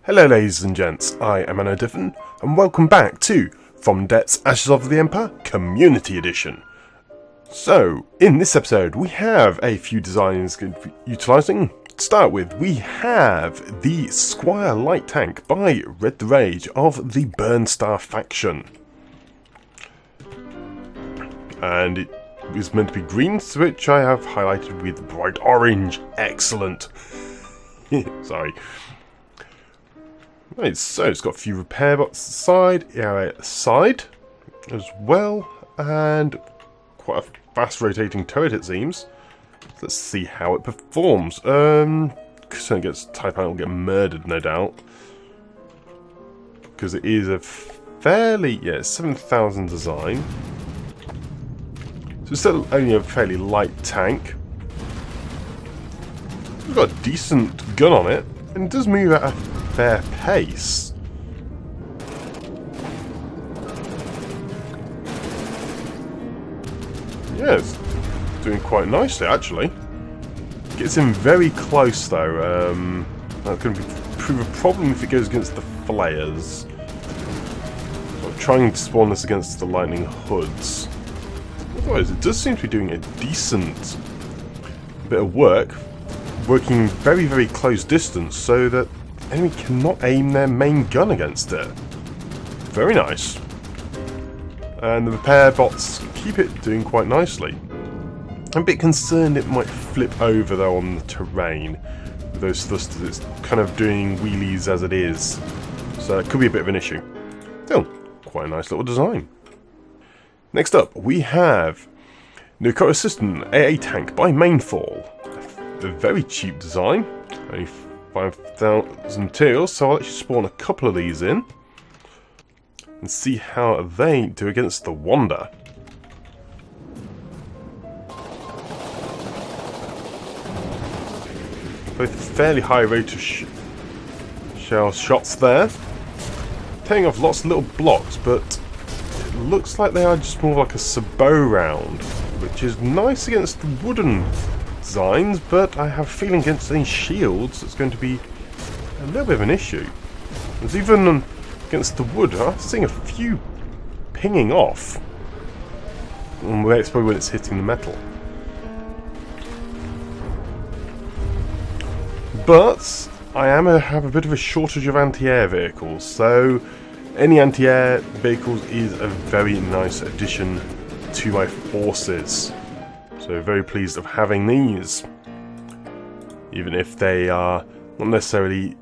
Hello ladies and gents, I am Anno Diffin, and welcome back to From Debts Ashes of the Empire Community Edition. So, in this episode we have a few designs utilising. To start with, we have the Squire Light Tank by Red the Rage of the Burnstar faction. And it is meant to be green, which I have highlighted with bright orange. Excellent. Sorry. Right, so it's got a few repair bots side as well, and quite a fast rotating turret it seems. Let's see how it performs. So it gets Type will get murdered, no doubt, because it is a fairly 7,000 design. So it's still only a fairly light tank. It's got a decent gun on it, and it does move at a fair pace. Yeah, it's doing quite nicely actually. Gets in very close though. That's going to prove a problem if it goes against the flayers. I'm trying to spawn this against the lightning hoods. Otherwise, it does seem to be doing a decent bit of work, working very, very close distance so that the enemy cannot aim their main gun against it. Very nice. And the repair bots keep it doing quite nicely. I'm a bit concerned it might flip over though on the terrain with those thrusters. It's kind of doing wheelies as it is, so it could be a bit of an issue. Still, quite a nice little design. Next up, we have Nuka Assistant AA Tank by Mainfall. A very cheap design, only 5,000 materials, so I'll actually spawn a couple of these in and see how they do against the Wanda. Both fairly high rate of shell shots there, taking off lots of little blocks, but it looks like they are just more like a sabot round, which is nice against the wooden designs, but I have a feeling against any shields it's going to be a little bit of an issue. Because even against the wood, I'm seeing a few pinging off. And it's probably when it's hitting the metal. But I have a bit of a shortage of anti-air vehicles, so any anti-air vehicles is a very nice addition to my forces. So very pleased of having these, even if they are not necessarily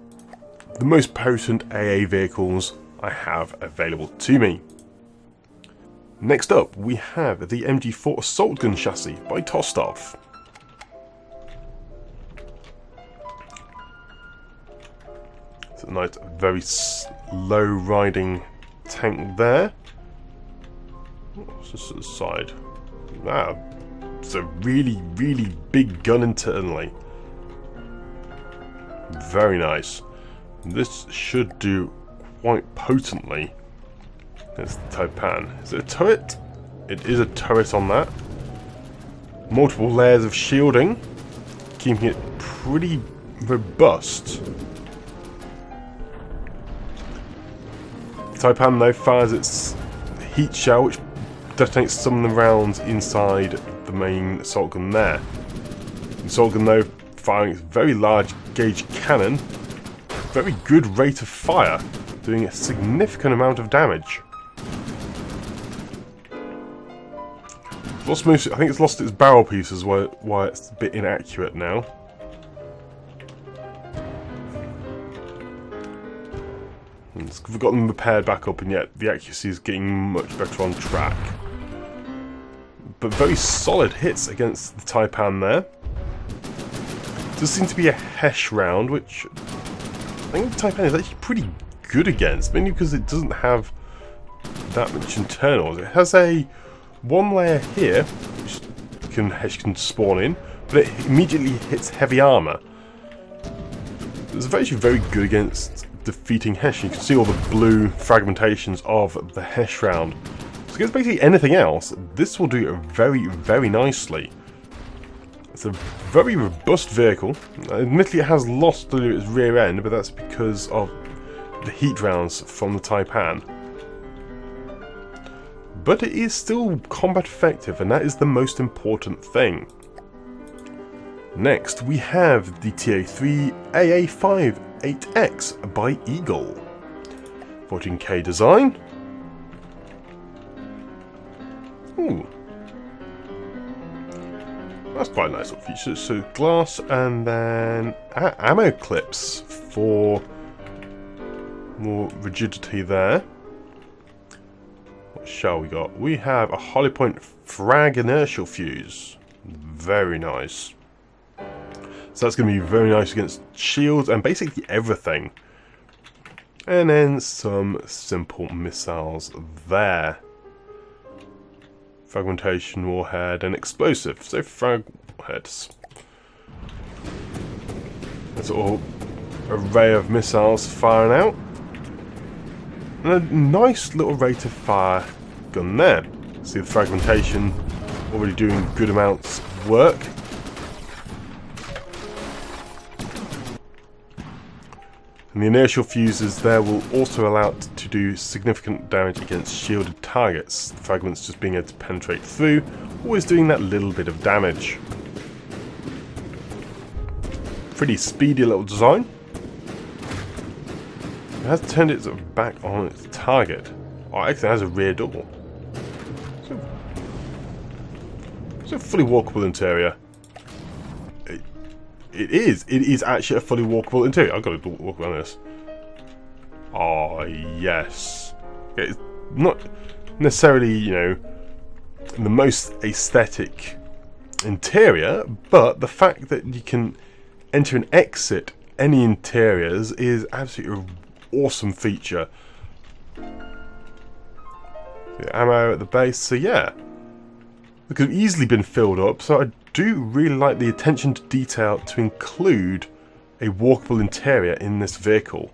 the most potent AA vehicles I have available to me. Next up, we have the MG4 Assault Gun Chassis by Tostov. It's a nice, very slow riding tank there. What's this at the side? Wow. It's a really, really big gun internally. Very nice. This should do quite potently. That's the Taipan. Is it a turret? It is a turret on that. Multiple layers of shielding, keeping it pretty robust. The Taipan though fires its heat shell, which detonates some of the rounds inside the main assault gun there. The assault gun though firing its very large gauge cannon, very good rate of fire, doing a significant amount of damage. I think it's lost its barrel pieces, why it's a bit inaccurate now. We've got them repaired back up, and yet the accuracy is getting much better on track. But very solid hits against the Taipan there. Does seem to be a Hesh round, which I think the Taipan is actually pretty good against, mainly because it doesn't have that much internals. It has a one layer here, which Hesh can spawn in, but it immediately hits heavy armor. It's actually very good against defeating Hesh. You can see all the blue fragmentations of the Hesh round. So against basically anything else, this will do very, very nicely. It's a very robust vehicle. Admittedly, it has lost its rear end, but that's because of the heat rounds from the Taipan. But it is still combat effective, and that is the most important thing. Next, we have the TA3 AA58X by Eagle. 14K design. Ooh. That's quite a nice little feature. So glass and then ammo clips for more rigidity there. What shell we got? We have a Holly Point frag inertial fuse. Very nice. So that's going to be very nice against shields and basically everything. And then some simple missiles there. Fragmentation, warhead, and explosive. So frag warheads. That's all array of missiles firing out. And a nice little rate of fire gun there. See the fragmentation already doing good amounts of work. And the inertial fuses there will also allow it to do significant damage against shielded targets. The fragments just being able to penetrate through, always doing that little bit of damage. Pretty speedy little design. It has turned its back on its target. Oh, actually it has a rear door. It's a fully walkable interior. It is actually a fully walkable interior. I've got to walk around this. Oh, yes. It's not necessarily, you know, the most aesthetic interior, but the fact that you can enter and exit any interiors is absolutely an awesome feature. The ammo at the base, so yeah. It could have easily been filled up, so I do really like the attention to detail to include a walkable interior in this vehicle.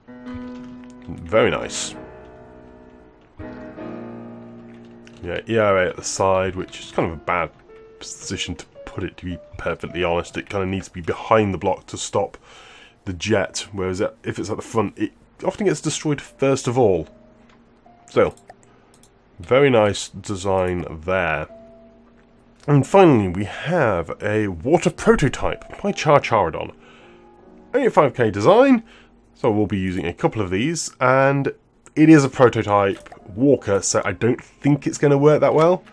Very nice. Yeah, ERA at the side, which is kind of a bad position to put it, to be perfectly honest. It kind of needs to be behind the block to stop the jet, whereas if it's at the front, it often gets destroyed first of all. Still, very nice design there. And finally, we have a water prototype by Charadon. Only a 5K design, so we'll be using a couple of these, and it is a prototype walker, so I don't think it's going to work that well.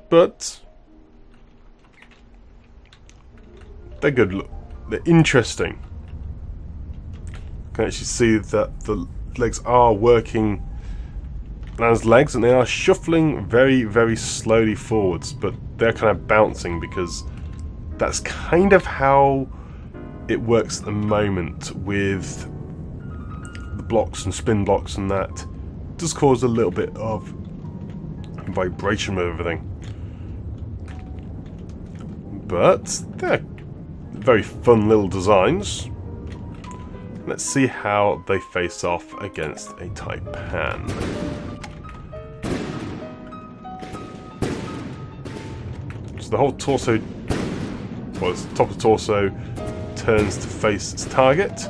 But they're good. Look, they're interesting. You can actually see that the legs are working as legs, and they are shuffling very, very slowly forwards, but they're kind of bouncing because that's kind of how it works at the moment with the blocks and spin blocks, and that it does cause a little bit of vibration with everything. But they're very fun little designs. Let's see how they face off against a Taipan. So the whole torso, well, the top of the torso turns to face its target.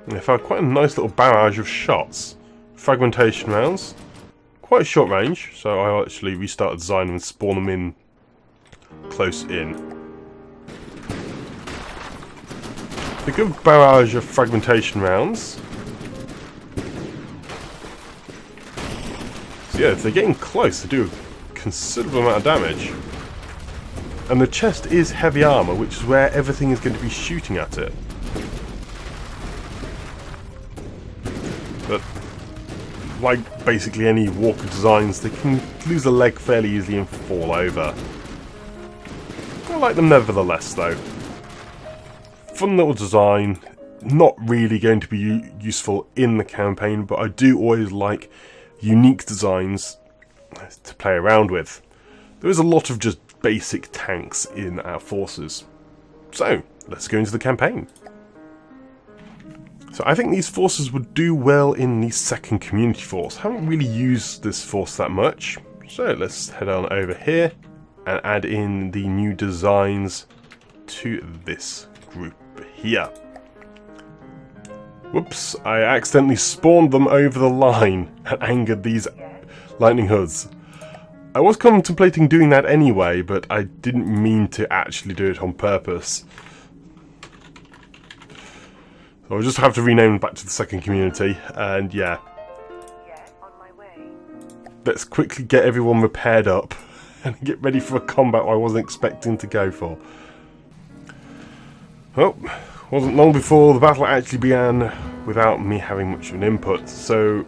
And they found quite a nice little barrage of shots. Fragmentation rounds. Quite a short range, so I'll actually restart the design and spawn them in close in. A good barrage of fragmentation rounds. So yeah, if they're getting close, they do a considerable amount of damage. And the chest is heavy armour, which is where everything is going to be shooting at it. But like basically any walker designs, they can lose a leg fairly easily and fall over. I like them nevertheless though. Fun little design, not really going to be useful in the campaign, but I do always like unique designs to play around with. There is a lot of just basic tanks in our forces. So, let's go into the campaign. So I think these forces would do well in the second community force. I haven't really used this force that much, so let's head on over here and add in the new designs to this group here. Whoops, I accidentally spawned them over the line and angered these lightning hoods. I was contemplating doing that anyway, but I didn't mean to actually do it on purpose. So I'll just have to rename them back to the second community, and yeah. Let's quickly get everyone repaired up and get ready for a combat I wasn't expecting to go for. Well, wasn't long before the battle actually began without me having much of an input, so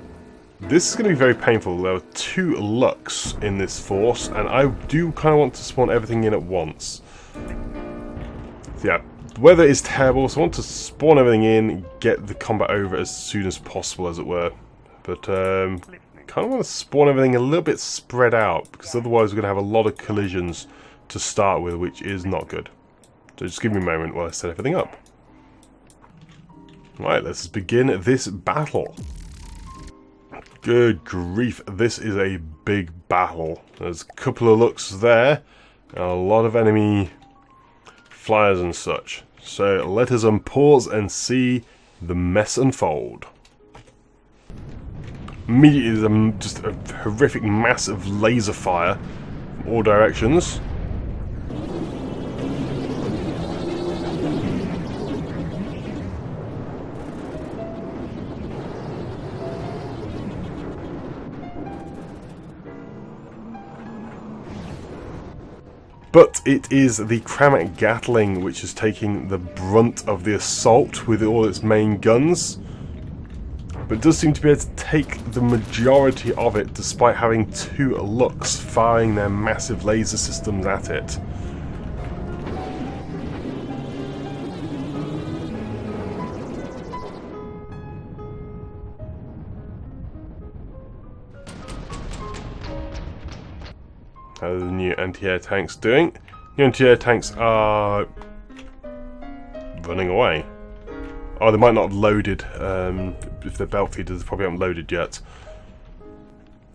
this is going to be very painful. There are 2 lucks in this force, and I do kind of want to spawn everything in at once. So yeah, the weather is terrible, so I want to spawn everything in, get the combat over as soon as possible, as it were. But kind of want to spawn everything a little bit spread out, because otherwise we're going to have a lot of collisions to start with, which is not good. So just give me a moment while I set everything up. Right, let's begin this battle. Good grief, this is a big battle. There's a couple of looks there, and a lot of enemy flyers and such. So let us unpause and see the mess unfold. Immediately there's just a horrific mass of laser fire from all directions. But it is the Kramak Gatling which is taking the brunt of the assault with all its main guns. But it does seem to be able to take the majority of it despite having 2 looks firing their massive laser systems at it. How are the new anti-air tanks doing? New anti-air tanks are running away. Oh, they might not have loaded. If they're belt feeders, they probably haven't loaded yet.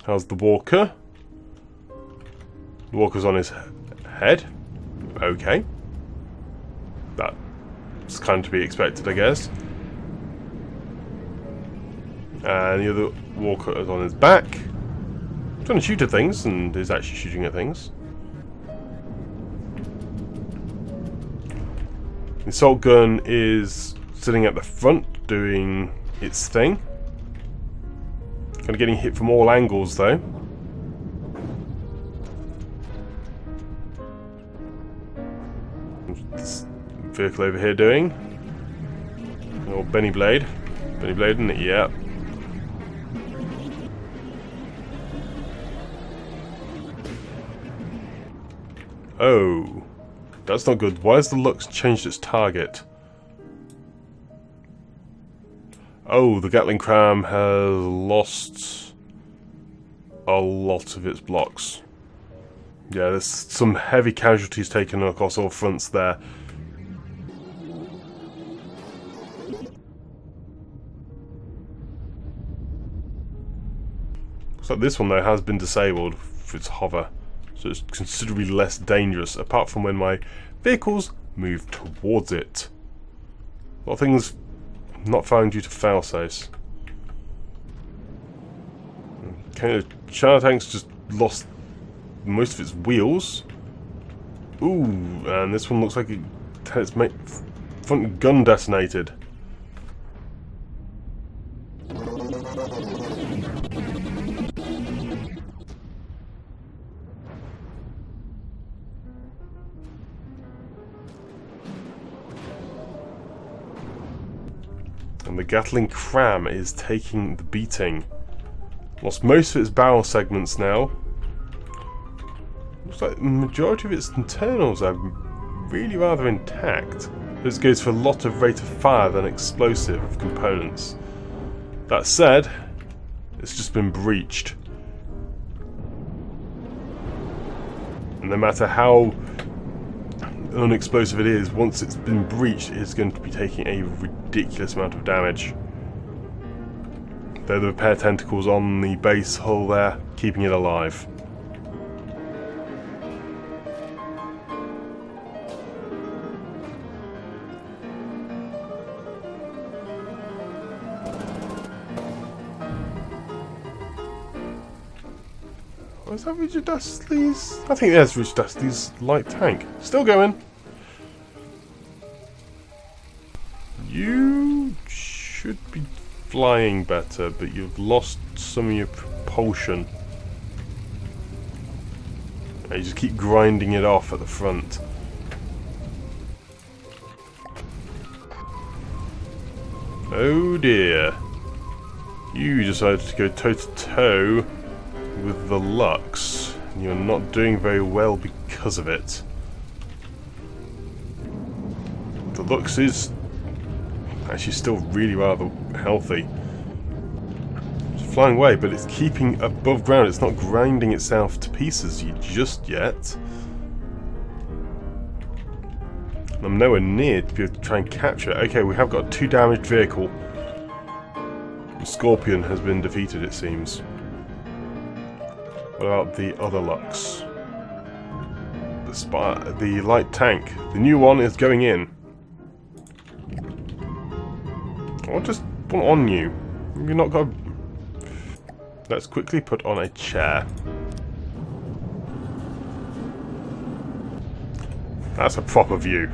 How's the walker? The walker's on his head. Okay. That's kind of to be expected, I guess. And the other walker is on his back. Trying to shoot at things, and is actually shooting at things. The assault gun is sitting at the front, doing its thing. Kind of getting hit from all angles, though. What's this vehicle over here doing? Oh, Benny Blade. Benny Blade, isn't it? Yeah. Oh, that's not good. Why has the Lux changed its target? Oh, the Gatling Cram has lost a lot of its blocks. Yeah, there's some heavy casualties taken across all fronts there. Looks like this one, though, has been disabled for its hover. So it's considerably less dangerous, apart from when my vehicles move towards it. A lot of things not firing due to failsafes. Okay, the China tank's just lost most of its wheels. Ooh, and this one looks like it had its front gun detonated. And the Gatling Cram is taking the beating. Lost most of its barrel segments now. Looks like the majority of its internals are really rather intact. This goes for a lot of rate of fire than explosive components. That said, it's just been breached. And no matter how unexplosive it is, once it's been breached, it's going to be taking a ridiculous amount of damage. They're the repair tentacles on the base hull there, keeping it alive. is that Richard Astley's? I think there's Richard Astley's light tank. Still going. You should be flying better, but you've lost some of your propulsion. You just keep grinding it off at the front. Oh dear. You decided to go toe-to-toe with the Lux. And you're not doing very well because of it. The Lux is actually still really rather healthy. It's flying away, but it's keeping above ground. It's not grinding itself to pieces just yet. I'm nowhere near to be able to try and capture it. Okay, we have got a 2 damaged vehicle. The Scorpion has been defeated, it seems. What about the other Lux? The light tank. The new one is going in. I'll just put on you. You're not got. Let's quickly put on a chair. That's a proper view.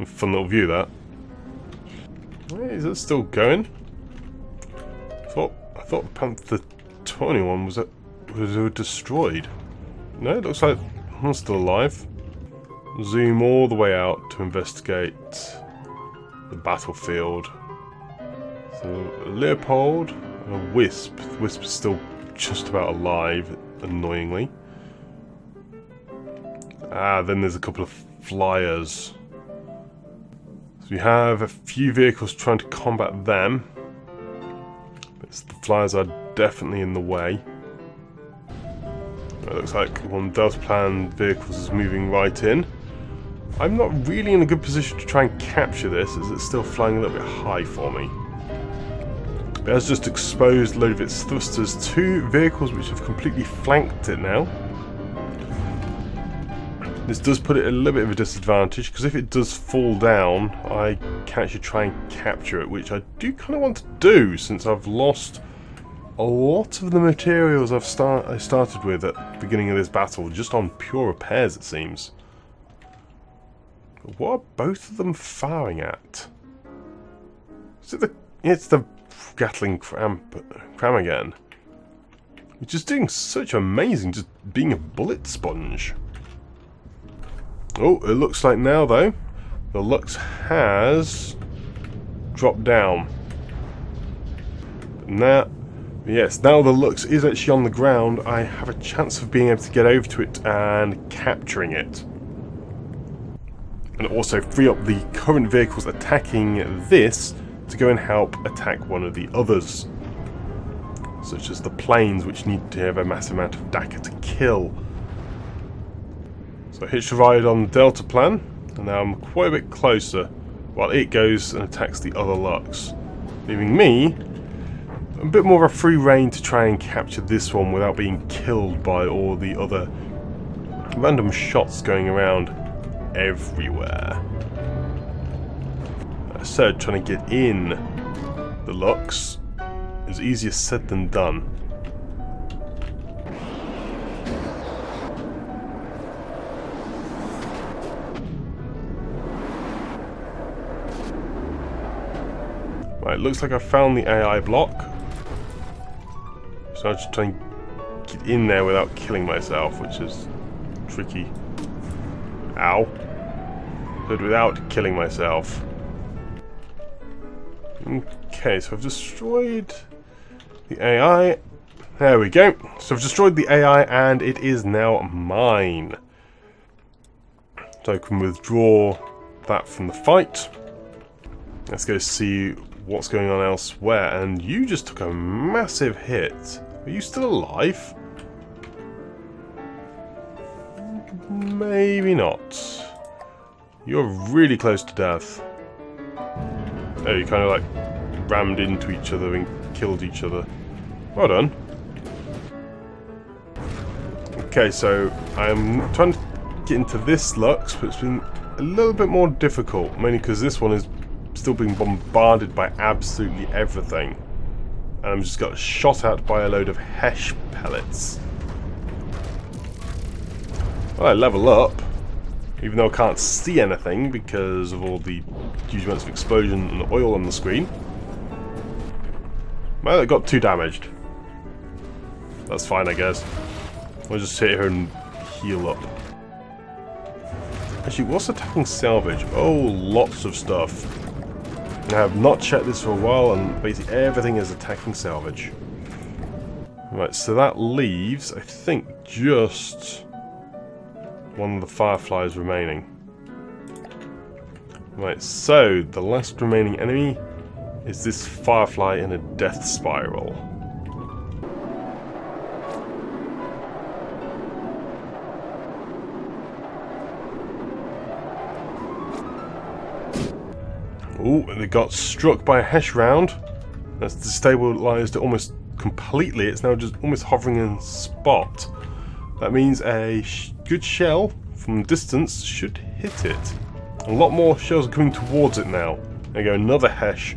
Fun little view, that. Is it still going? I thought the Panther 21 was destroyed. No, it looks like I'm still alive. Zoom all the way out to investigate the battlefield. So, a Leopold and a Wisp. The Wisp is still just about alive, annoyingly. Then there's a couple of flyers. So we have a few vehicles trying to combat them. But the flyers are definitely in the way. It looks like one Delta Plan vehicles is moving right in. I'm not really in a good position to try and capture this, as it's still flying a little bit high for me. It has just exposed a load of its thrusters to vehicles which have completely flanked it now. This does put it at a little bit of a disadvantage, because if it does fall down, I can actually try and capture it, which I do kind of want to do, since I've lost a lot of the materials I started with at the beginning of this battle, just on pure repairs, it seems. But what are both of them firing at? Is it it's the Gatling Cram again, which is doing such amazing, just being a bullet sponge. Oh, it looks like now, though, the Lux has dropped down. Now, yes, now the Lux is actually on the ground, I have a chance of being able to get over to it and capturing it. And also free up the current vehicles attacking this to go and help attack one of the others. Such as the planes, which need to have a massive amount of DACA to kill. So I hitched a ride on the Delta Plan, and now I'm quite a bit closer while it goes and attacks the other Lux, leaving me a bit more of a free rein to try and capture this one without being killed by all the other random shots going around everywhere. Like I said, trying to get in the Lux is easier said than done. Right, looks like I found the AI block. So I'm just trying to get in there without killing myself, which is tricky. Ow. But without killing myself. Okay, so I've destroyed the AI. There we go. So I've destroyed the AI and it is now mine. So I can withdraw that from the fight. Let's go see what's going on elsewhere. And you just took a massive hit. Are you still alive? Maybe not. You're really close to death. Oh, you kind of like rammed into each other and killed each other. Well done. Okay, so I'm trying to get into this Lux, but it's been a little bit more difficult, mainly because this one is still being bombarded by absolutely everything. And I'm just got shot at by a load of Hesh pellets. Well, I level up, even though I can't see anything because of all the huge amounts of explosion and oil on the screen. Well, I got 2 damaged. That's fine, I guess. I'll just sit here and heal up. Actually, what's attacking salvage? Oh, lots of stuff. I have not checked this for a while, and basically everything is attacking salvage. Right, so that leaves, I think, just one of the fireflies remaining. Right, so the last remaining enemy is this firefly in a death spiral. Oh, and it got struck by a Hesh round. That's destabilized it almost completely. It's now just almost hovering in spot. That means a good shell from distance should hit it. A lot more shells are coming towards it now. There you go, another Hesh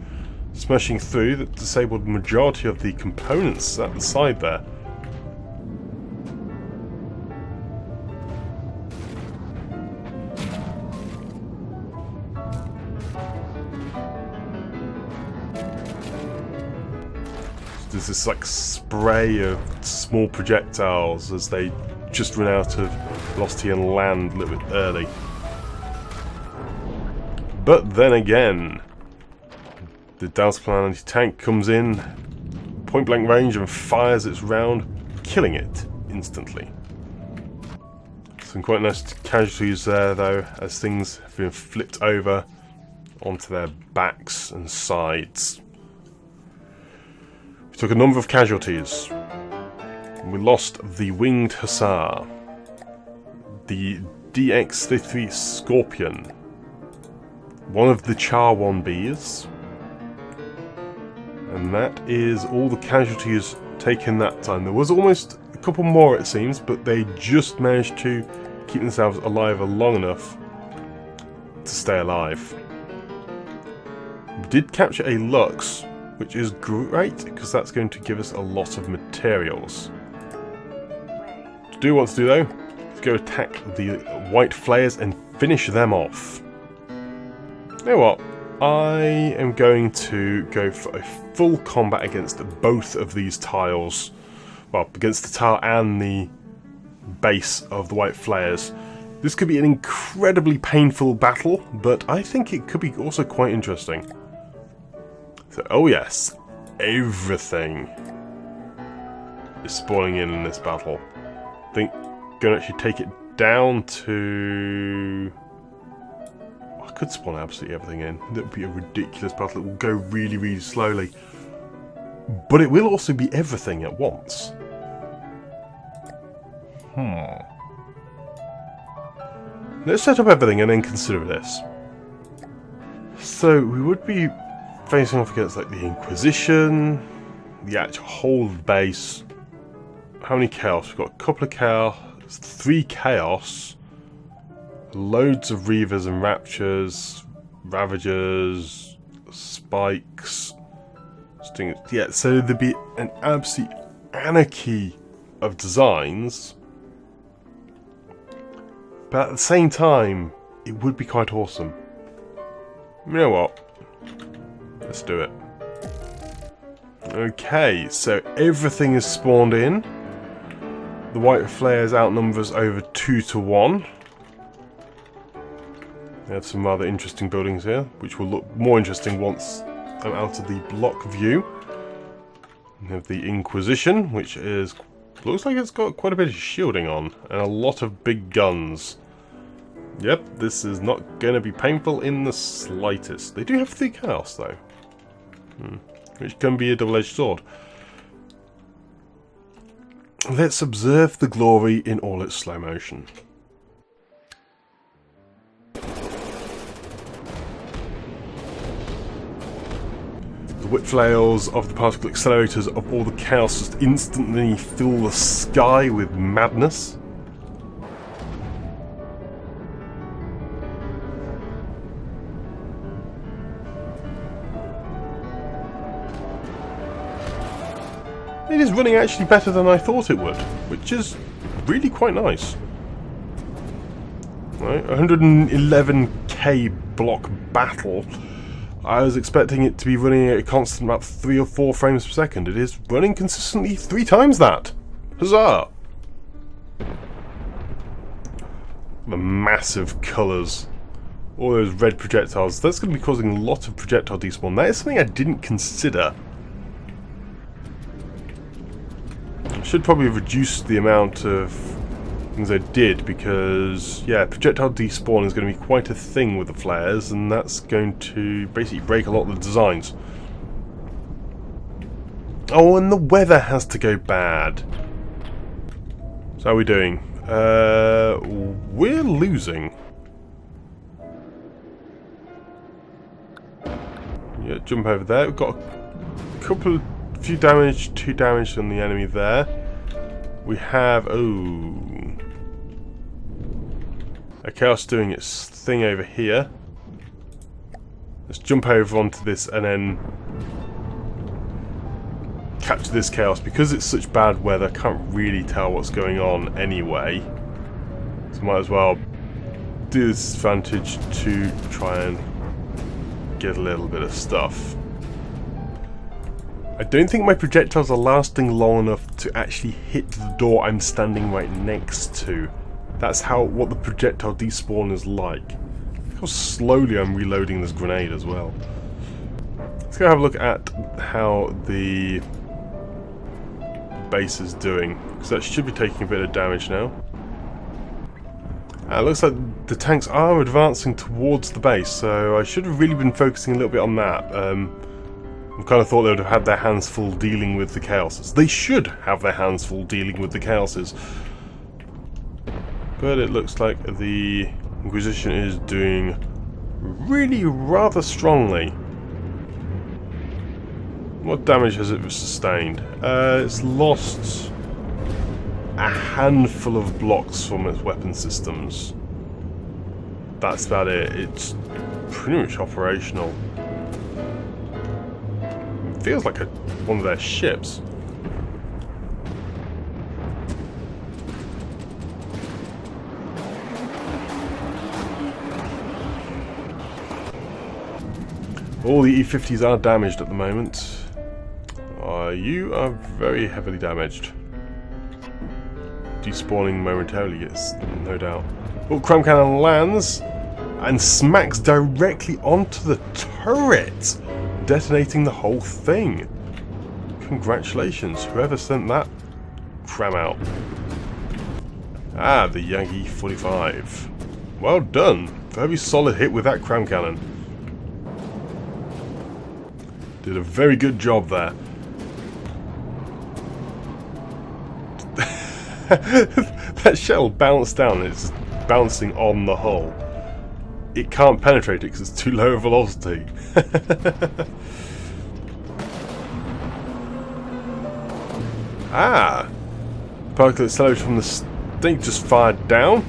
smashing through that disabled the majority of the components at the side there. There's this like spray of small projectiles as they just run out of velocity and land a little bit early. But then again, the Dalsplan anti-tank comes in point blank range and fires its round, killing it instantly. Some quite nice casualties there though, as things have been flipped over onto their backs and sides. We took a number of casualties. We lost the Winged Hussar, the DX-33 Scorpion, one of the Char 1Bs, and that is all the casualties taken that time. There was almost a couple more it seems, but they just managed to keep themselves alive long enough to stay alive. We did capture a Lux, which is great because that's going to give us a lot of materials. To do what to do though, let's go attack the white flayers and finish them off. You know what? I am going to go for a full combat against both of these tiles. Well, against the tile and the base of the white flayers. This could be an incredibly painful battle, but I think it could be also quite interesting. So, oh yes, everything is spawning in this battle. I think I'm going to actually take it down to... I could spawn absolutely everything in. That would be a ridiculous battle. It will go really, really slowly. But it will also be everything at once. Let's set up everything and then consider this. So we would be facing off against like the Inquisition, the actual whole base. How many Chaos? We've got a couple of Chaos, 3 Chaos, loads of Reavers and Raptures, Ravagers, Spikes, Stingers. Yeah, so there'd be an absolute anarchy of designs. But at the same time, it would be quite awesome. You know what? Let's do it. Okay, so everything is spawned in. The white flares outnumbers over 2 to 1. We have some rather interesting buildings here, which will look more interesting once I'm out of the block view. We have the Inquisition, which is looks like it's got quite a bit of shielding on, and a lot of big guns. Yep, this is not going to be painful in the slightest. They do have 3 Chaos though. Which can be a double-edged sword. Let's observe the glory in all its slow motion. The whip flails of the particle accelerators of all the Chaos just instantly fill the sky with madness. It is running actually better than I thought it would, which is really quite nice. Right, 111k block battle. I was expecting it to be running at a constant about 3 or 4 frames per second. It is running consistently 3 times that. Huzzah! The massive colours. All those red projectiles. That's going to be causing a lot of projectile despawn. That is something I didn't consider. I should probably have reduced the amount of things I did, because, yeah, projectile despawn is going to be quite a thing with the flares, and that's going to basically break a lot of the designs. Oh, and the weather has to go bad. So how are we doing? We're losing. Yeah, jump over there. We've got a few damage, 2 damage on the enemy there. We have, a chaos doing its thing over here. Let's jump over onto this and then capture this chaos. Because it's such bad weather, I can't really tell what's going on anyway. So might as well do this advantage to try and get a little bit of stuff. I don't think my projectiles are lasting long enough to actually hit the door I'm standing right next to. That's what the projectile despawn is like. Look how slowly I'm reloading this grenade as well. Let's go have a look at how the base is doing, because that should be taking a bit of damage now. It looks like the tanks are advancing towards the base, so I should have really been focusing a little bit on that. I kind of thought they would have had their hands full dealing with the chaoses. They should have their hands full dealing with the chaoses. But it looks like the Inquisition is doing really rather strongly. What damage has it sustained? It's lost a handful of blocks from its weapon systems. That's about it. It's pretty much operational. It feels like one of their ships. All the E50s are damaged at the moment. You are very heavily damaged. Despawning momentarily, yes, no doubt. Oh, Cram Cannon lands and smacks directly onto the turret, detonating the whole thing. Congratulations, whoever sent that cram out. Ah, the Yankee 45. Well done. Very solid hit with that Cram Cannon. Did a very good job there. That shell bounced down, it's bouncing on the hull. It can't penetrate it because it's too low a velocity. Particle accelerator from the stake just fired down,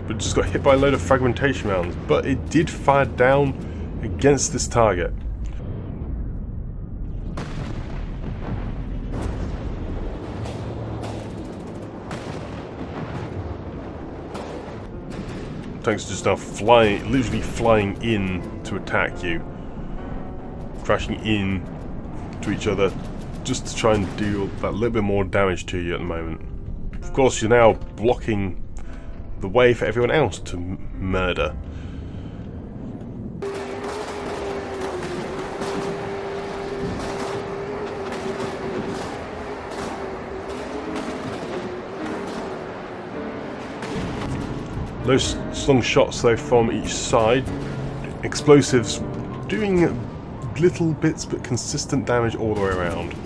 but just got hit by a load of fragmentation rounds. But it did fire down against this target. Tanks are just now flying, literally flying in to attack you, crashing in to each other, just to try and deal that little bit more damage to you at the moment. Of course, you're now blocking the way for everyone else to murder. Those slung shots though from each side, explosives doing little bits but consistent damage all the way around.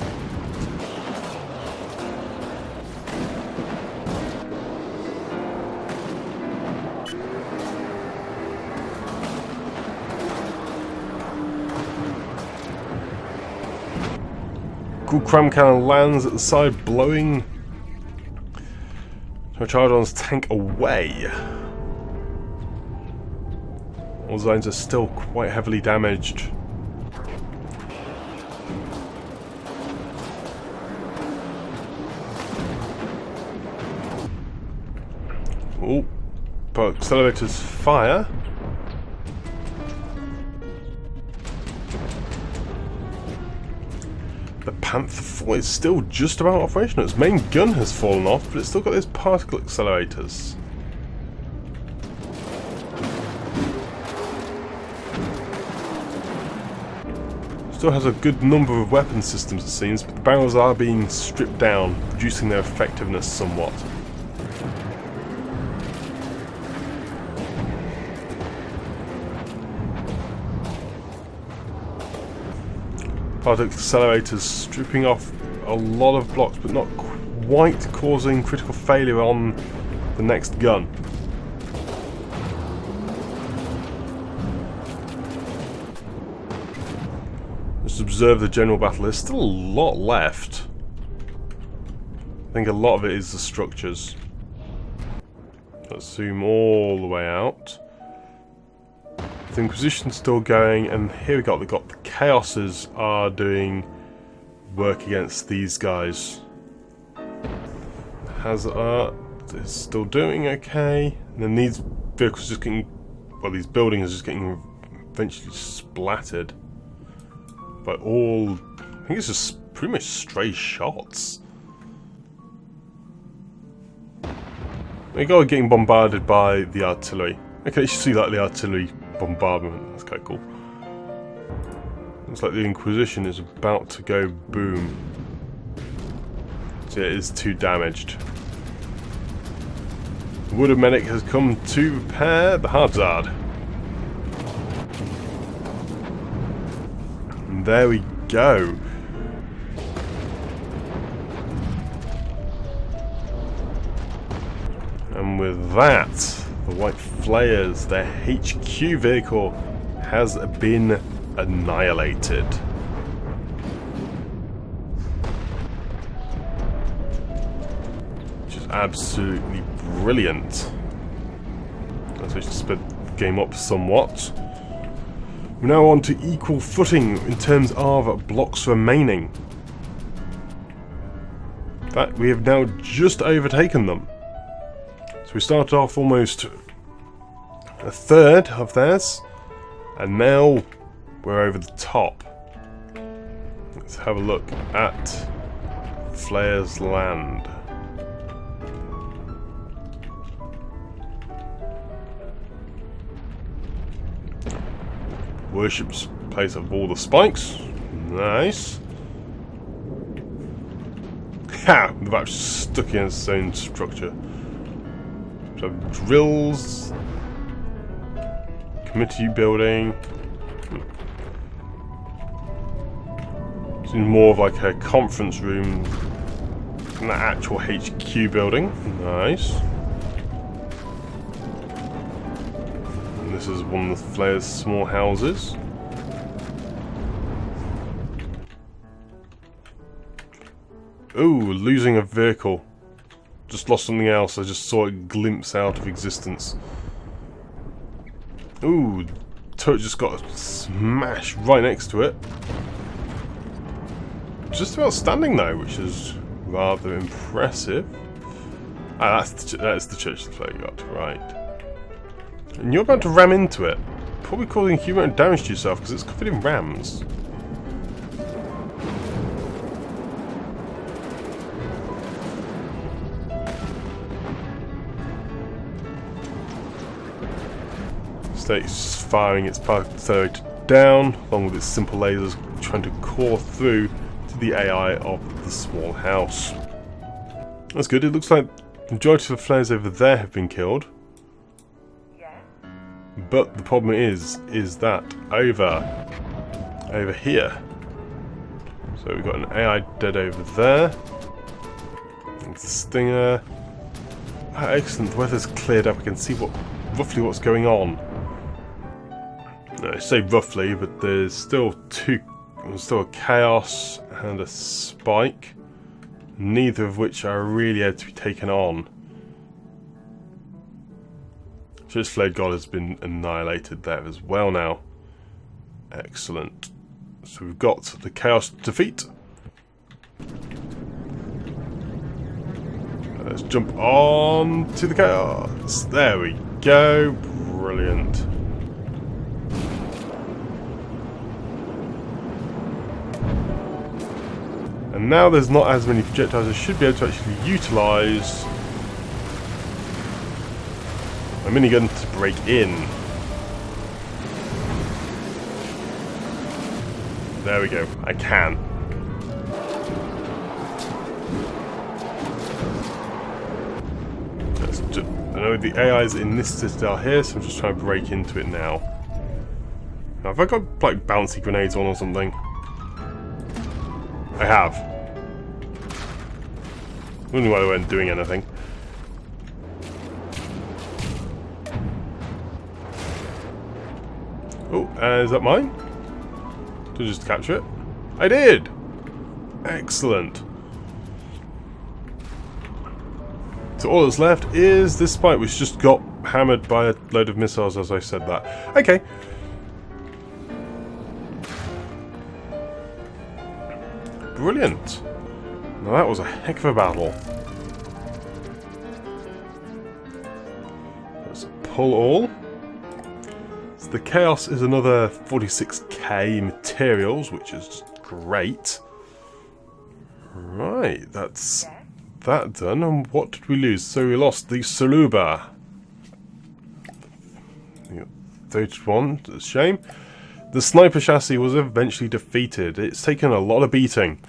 Cool Cram Cannon lands at the side, blowing Chargeon's tank away. All zones are still quite heavily damaged. Oh, but accelerators fire. The Panther 4 is still just about operational. Its main gun has fallen off, but it's still got those particle accelerators. Still has a good number of weapon systems, it seems, but the barrels are being stripped down, reducing their effectiveness somewhat. Particle accelerators stripping off a lot of blocks, but not quite causing critical failure on the next gun. Just observe the general battle. There's still a lot left. I think a lot of it is the structures. Let's zoom all the way out. The Inquisition's still going, and here we got the Chaoses are doing work against these guys. Hazard is still doing okay, and then these vehicles just getting, well, these buildings are just getting eventually splattered by all. I think it's just pretty much stray shots. We got getting bombarded by the artillery. Okay, you should see like the artillery bombardment. That's quite cool. Looks like the Inquisition is about to go boom. So yeah, it is too damaged. The Wooded Medic has come to repair the Hazard. And there we go. And with that, the White Flayers, their HQ vehicle has been annihilated. Which is absolutely brilliant. Let's just sped the game up somewhat. We're now on to equal footing in terms of blocks remaining. In fact, we have now just overtaken them. So we started off almost a third of theirs, and now we're over the top. Let's have a look at Flayer's land. Worship's place of all the spikes. Nice. Ha! They've actually stuck against its own structure. So drills. Committee building. Seems more of like a conference room than the actual HQ building. Nice. And this is one of the Flayer's small houses. Ooh, losing a vehicle. Just lost something else. I just saw it glimpse out of existence. Ooh, turret just got smashed right next to it. Just about standing though, which is rather impressive. Ah, that's the church that you got, right. And you're about to ram into it. Probably causing a huge amount of damage to yourself because it's covered in rams. State's firing its particle accelerator down, along with its simple lasers trying to core through to the AI of the small house. That's good. It looks like the majority of the flares over there have been killed. Yeah. But the problem is that over here. So we've got an AI dead over there. It's the Stinger. Ah, excellent. The weather's cleared up. I can see roughly what's going on. I say roughly, but there's still a Chaos and a Spike, neither of which are really able to be taken on. So this Flayed God has been annihilated there as well now. Excellent. So we've got the Chaos defeat. Let's jump on to the chaos. There we go. Brilliant. And now there's not as many projectiles I should be able to actually utilise my minigun to break in. There we go. I can. I know the AI's in this citadel here, so I'm just trying to break into it now. Now, have I got like bouncy grenades on or something? I have. I don't know why they weren't doing anything. Oh, is that mine? Did I just capture it? I did! Excellent. So all that's left is this spike, which just got hammered by a load of missiles as I said that. Okay. Brilliant. Now that was a heck of a battle. Let's pull all. So the Chaos is another 46k materials, which is great. Right, that's that done. And what did we lose? So we lost the Saluba. 31, a shame. The sniper chassis was eventually defeated. It's taken a lot of beating.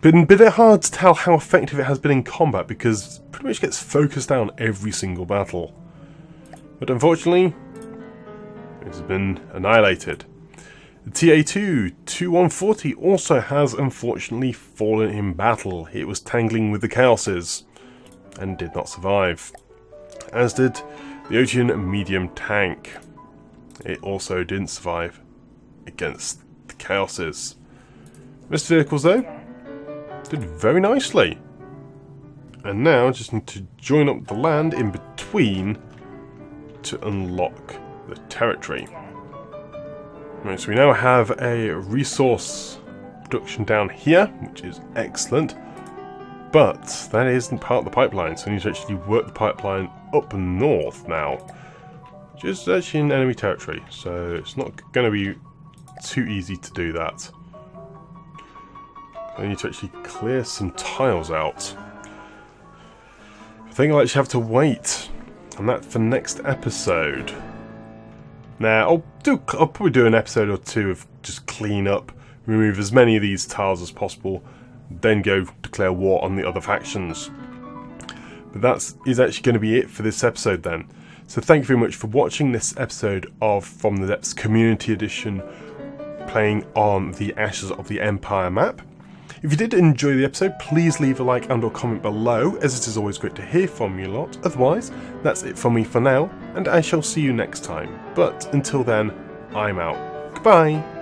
Been a bit hard to tell how effective it has been in combat because it pretty much gets focused down every single battle. But unfortunately, it has been annihilated. The TA-2-2140 also has unfortunately fallen in battle. It was tangling with the Chaoses and did not survive. As did the Ocean medium tank. It also didn't survive against the Chaoses. Missed vehicles though did very nicely. And now just need to join up the land in between to unlock the territory. Right, so we now have a resource production down here, which is excellent. But that isn't part of the pipeline, so we need to actually work the pipeline up north now. Which is actually in enemy territory, so it's not going to be too easy to do that. I need to actually clear some tiles out. I think I'll actually have to wait on that for next episode. Now, I'll probably do an episode or two of just clean up, remove as many of these tiles as possible, then go declare war on the other factions. But that is actually going to be it for this episode then. So thank you very much for watching this episode of From the Depths Community Edition, playing on the Ashes of the Empire map. If you did enjoy the episode, please leave a like and or comment below, as it is always great to hear from you lot. Otherwise, that's it from me for now, and I shall see you next time. But until then, I'm out. Goodbye!